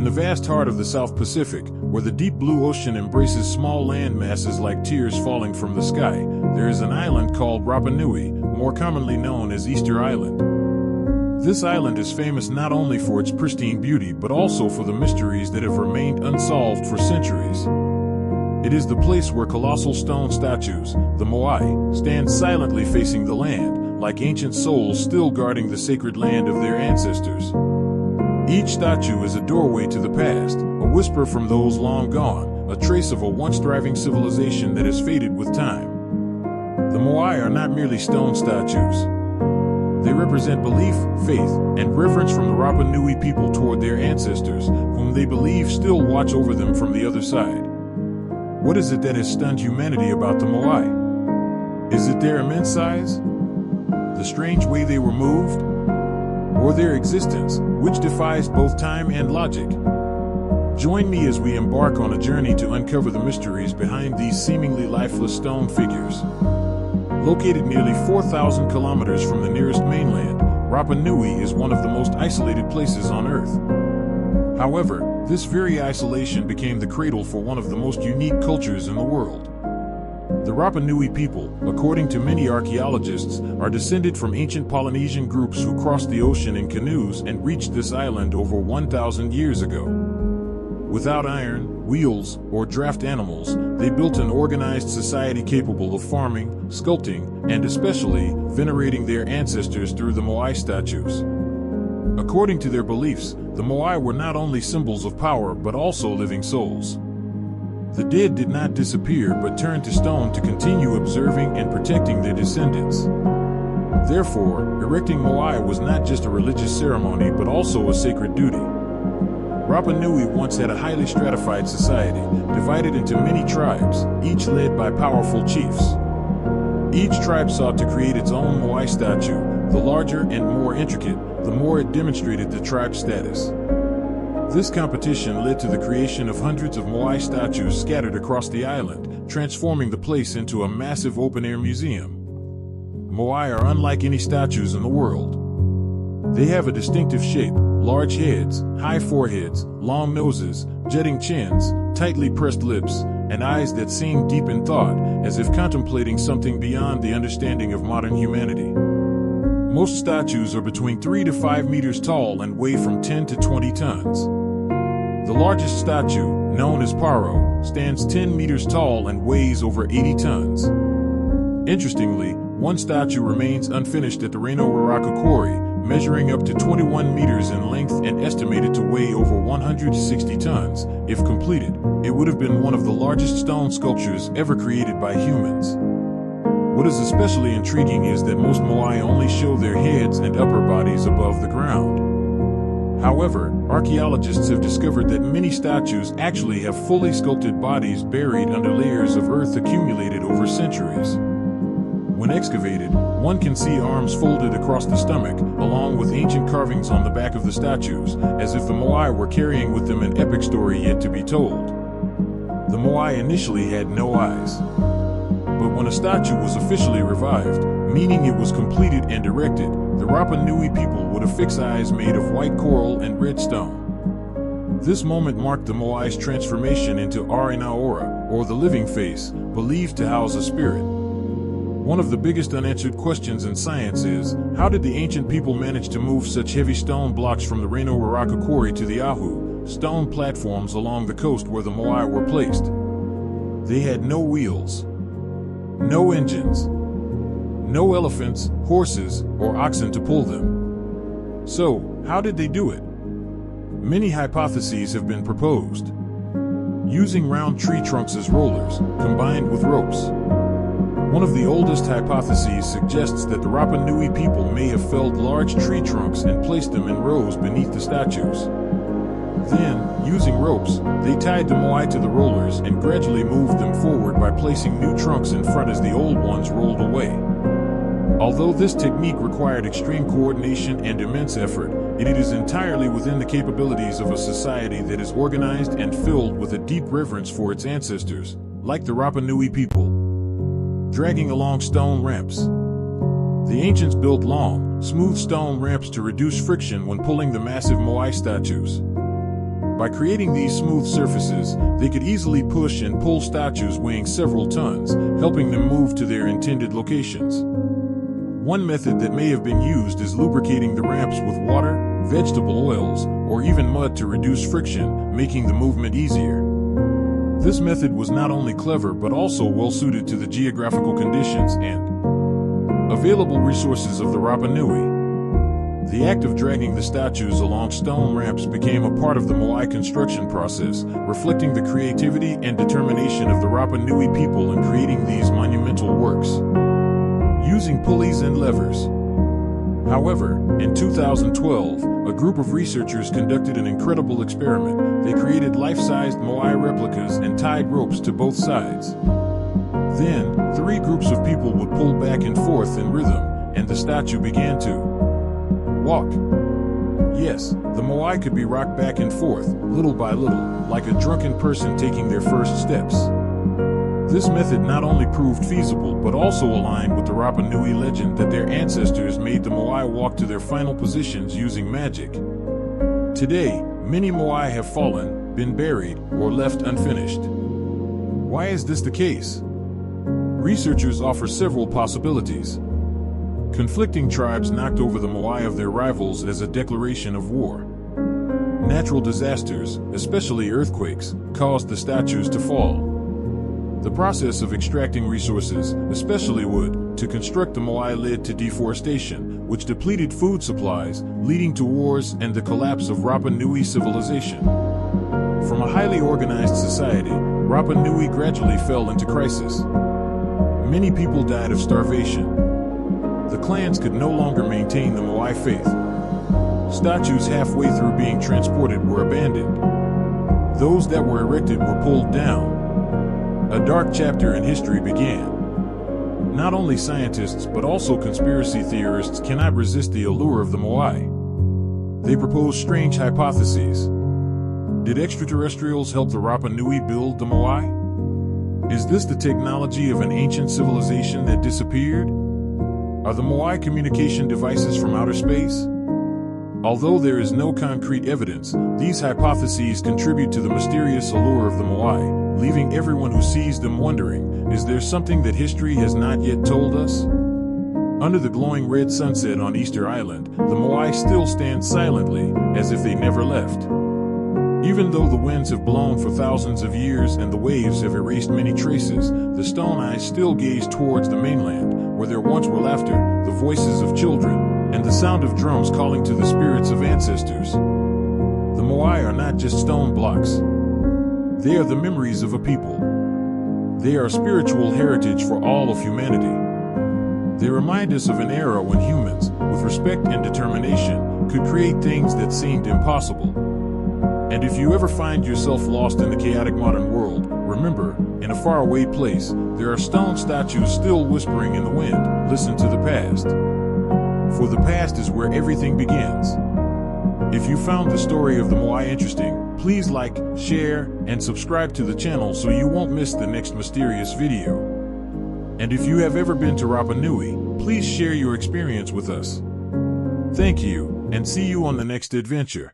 In the vast heart of the South Pacific, where the deep blue ocean embraces small land masses like tears falling from the sky, there is an island called Rapa Nui, more commonly known as Easter Island. This island is famous not only for its pristine beauty but also for the mysteries that have remained unsolved for centuries. It is the place where colossal stone statues, the Moai, stand silently facing the land, like ancient souls still guarding the sacred land of their ancestors. Each statue is a doorway to the past, a whisper from those long gone, a trace of a once thriving civilization that has faded with time. The Moai are not merely stone statues. They represent belief, faith, and reverence from the Rapa Nui people toward their ancestors, whom they believe still watch over them from the other side. What is it that has stunned humanity about the Moai? Is it their immense size? The strange way they were moved? Or their existence, which defies both time and logic? Join me as we embark on a journey to uncover the mysteries behind these seemingly lifeless stone figures. Located nearly 4,000 kilometers from the nearest mainland, Rapa Nui is one of the most isolated places on Earth. However, this very isolation became the cradle for one of the most unique cultures in the world. The Rapa Nui people, according to many archaeologists, are descended from ancient Polynesian groups who crossed the ocean in canoes and reached this island over 1,000 years ago. Without iron, wheels, or draft animals, they built an organized society capable of farming, sculpting, and especially venerating their ancestors through the Moai statues. According to their beliefs, the Moai were not only symbols of power but also living souls. The dead did not disappear but turned to stone to continue observing and protecting their descendants. Therefore, erecting Moai was not just a religious ceremony but also a sacred duty. Rapa Nui once had a highly stratified society, divided into many tribes, each led by powerful chiefs. Each tribe sought to create its own Moai statue. The larger and more intricate, the more it demonstrated the tribe's status. This competition led to the creation of hundreds of Moai statues scattered across the island, transforming the place into a massive open-air museum. Moai are unlike any statues in the world. They have a distinctive shape, large heads, high foreheads, long noses, jutting chins, tightly pressed lips, and eyes that seem deep in thought, as if contemplating something beyond the understanding of modern humanity. Most statues are between 3 to 5 meters tall and weigh from 10 to 20 tons. The largest statue, known as Paro, stands 10 meters tall and weighs over 80 tons. Interestingly, one statue remains unfinished at the Rapa Quarry, measuring up to 21 meters in length and estimated to weigh over 160 tons. If completed, it would have been one of the largest stone sculptures ever created by humans. What is especially intriguing is that most Moai only show their heads and upper bodies above the ground. However, archaeologists have discovered that many statues actually have fully sculpted bodies buried under layers of earth accumulated over centuries. When excavated, one can see arms folded across the stomach, along with ancient carvings on the back of the statues, as if the Moai were carrying with them an epic story yet to be told. The Moai initially had no eyes. But when a statue was officially revived, meaning it was completed and erected, the Rapa Nui people would affix eyes made of white coral and red stone. This moment marked the Moai's transformation into Aura, or the living face, believed to house a spirit. One of the biggest unanswered questions in science is, how did the ancient people manage to move such heavy stone blocks from the Rapa Quarry to the Ahu, stone platforms along the coast where the Moai were placed? They had no wheels, no engines, no elephants, horses, or oxen to pull them. So, how did they do it? Many hypotheses have been proposed. Using round tree trunks as rollers, combined with ropes. One of the oldest hypotheses suggests that the Rapa Nui people may have felled large tree trunks and placed them in rows beneath the statues. Then, using ropes, they tied the Moai to the rollers and gradually moved them forward by placing new trunks in front as the old ones rolled away. Although this technique required extreme coordination and immense effort, it is entirely within the capabilities of a society that is organized and filled with a deep reverence for its ancestors, like the Rapa Nui people. Dragging along stone ramps. The ancients built long, smooth stone ramps to reduce friction when pulling the massive Moai statues. By creating these smooth surfaces, they could easily push and pull statues weighing several tons, helping them move to their intended locations. One method that may have been used is lubricating the ramps with water, vegetable oils, or even mud to reduce friction, making the movement easier. This method was not only clever but also well suited to the geographical conditions and available resources of the Rapa Nui. The act of dragging the statues along stone ramps became a part of the Moai construction process, reflecting the creativity and determination of the Rapa Nui people in creating these monumental works, using pulleys and levers. However, in 2012, a group of researchers conducted an incredible experiment. They created life-sized Moai replicas and tied ropes to both sides. Then, 3 groups of people would pull back and forth in rhythm, and the statue began to walk. Yes, the Moai could be rocked back and forth, little by little, like a drunken person taking their first steps. This method not only proved feasible but also aligned with the Rapa Nui legend that their ancestors made the Moai walk to their final positions using magic. Today, many Moai have fallen, been buried, or left unfinished. Why is this the case? Researchers offer several possibilities. Conflicting tribes knocked over the Moai of their rivals as a declaration of war. Natural disasters, especially earthquakes, caused the statues to fall. The process of extracting resources, especially wood, to construct the Moai led to deforestation, which depleted food supplies, leading to wars and the collapse of Rapa Nui civilization. From a highly organized society, Rapa Nui gradually fell into crisis. Many people died of starvation. The clans could no longer maintain the Moai faith. Statues halfway through being transported were abandoned. Those that were erected were pulled down. A dark chapter in history began. Not only scientists but also conspiracy theorists cannot resist the allure of the Moai. They propose strange hypotheses. Did extraterrestrials help the Rapa Nui build the Moai? Is this the technology of an ancient civilization that disappeared? Are the Moai communication devices from outer space? Although there is no concrete evidence, these hypotheses contribute to the mysterious allure of the Moai, leaving everyone who sees them wondering, is there something that history has not yet told us? Under the glowing red sunset on Easter Island, the Moai still stand silently, as if they never left. Even though the winds have blown for thousands of years and the waves have erased many traces, the stone eyes still gaze towards the mainland, where there once were laughter, the voices of children, and the sound of drums calling to the spirits of ancestors. The Moai are not just stone blocks. They are the memories of a people. They are spiritual heritage for all of humanity. They remind us of an era when humans, with respect and determination, could create things that seemed impossible. And if you ever find yourself lost in the chaotic modern world, remember, in a faraway place, there are stone statues still whispering in the wind, listen to the past. For the past is where everything begins. If you found the story of the Moai interesting, please like, share, and subscribe to the channel so you won't miss the next mysterious video. And if you have ever been to Rapa Nui, please share your experience with us. Thank you, and see you on the next adventure.